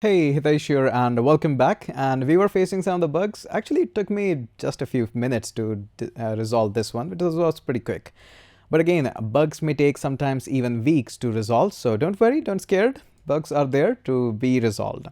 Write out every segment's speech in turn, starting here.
Hey, Hitesh here, and welcome back. And we were facing some of the bugs. Actually, it took me just a few minutes to resolve this one, but it was pretty quick. But again, bugs may take sometimes even weeks to resolve, so don't worry, don't scared. Bugs are there to be resolved.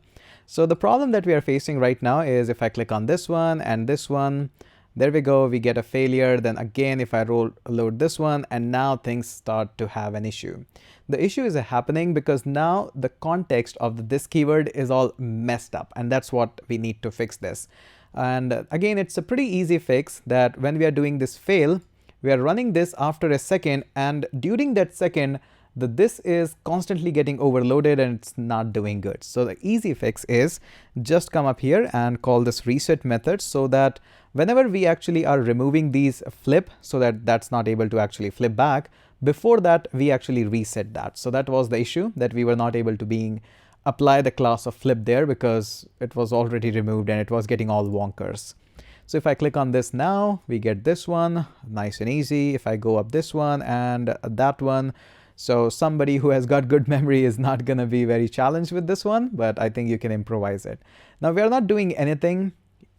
So the problem that we are facing right now is if I click on this one and this one, there we go, we get a failure. Then again, if I load this one, and now things start to have an issue. The issue is happening because now the context of this keyword is all messed up, and that's what we need to fix this. And again, it's a pretty easy fix that when we are doing this fail, we are running this after a second, and during that second, this is constantly getting overloaded and it's not doing good. So the easy fix is just come up here and call this reset method so that whenever we actually are removing these flip so that that's not able to actually flip back, before that we actually reset that. So that was the issue, that we were not able to apply the class of flip there because it was already removed and it was getting all wonkers. So if I click on this now, we get this one nice and easy. If I go up this one and that one, so somebody who has got good memory is not going to be very challenged with this one, but I think you can improvise it. Now we are not doing anything,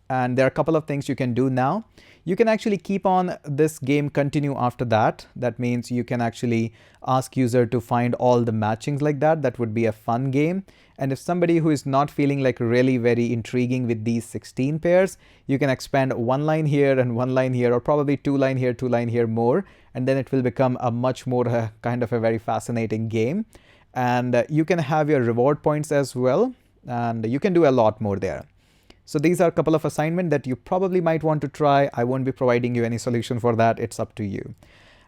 and there are a couple of things you can do now. You can actually keep on this game continue after that. That means you can actually ask user to find all the matchings like that. That would be a fun game. And if somebody who is not feeling like really very intriguing with these 16 pairs, you can expand one line here and one line here, or probably two line here more. And then it will become a much more kind of a very fascinating game. And you can have your reward points as well. And you can do a lot more there. So these are a couple of assignments that you probably might want to try. I won't be providing you any solution for that. It's up to you.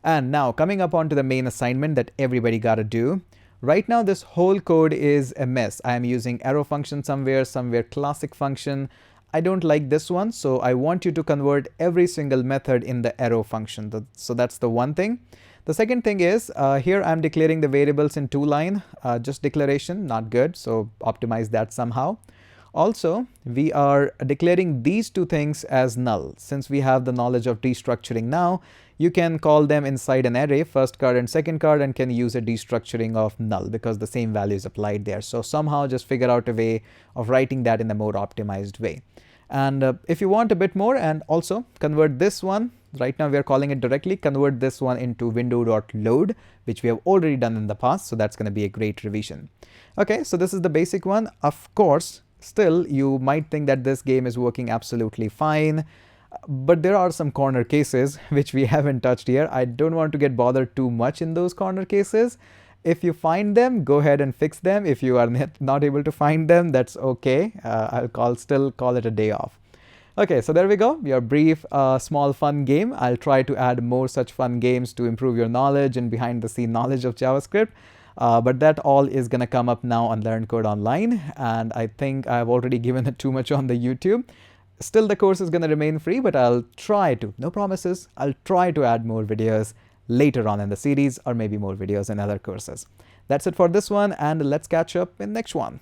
And now coming up onto the main assignment that everybody got to do. Right now, this whole code is a mess. I am using arrow function somewhere classic function. I don't like this one, so I want you to convert every single method in the arrow function. So that's the one thing. The second thing is here I'm declaring the variables in two line, just declaration, not good. So optimize that somehow. Also, we are declaring these two things as null. Since we have the knowledge of destructuring now, you can call them inside an array, first card and second card, and can use a destructuring of null because the same value is applied there. So somehow just figure out a way of writing that in a more optimized way. And if you want a bit more, and also convert this one, right now we are calling it directly, convert this one into window.load, which we have already done in the past. So that's going to be a great revision. Okay, so this is the basic one. Of course, still, you might think that this game is working absolutely fine, but there are some corner cases which we haven't touched here. I don't want to get bothered too much in those corner cases. If you find them, go ahead and fix them. If you are not able to find them, that's okay. I'll still call it a day off. Okay, so there we go. Your brief, small, fun game. I'll try to add more such fun games to improve your knowledge and behind the scene knowledge of JavaScript. But that all is going to come up now on Learn Code Online. And I think I've already given it too much on the YouTube. Still, the course is going to remain free, but I'll try to, no promises, I'll try to add more videos later on in the series, or maybe more videos in other courses. That's it for this one, and let's catch up in next one.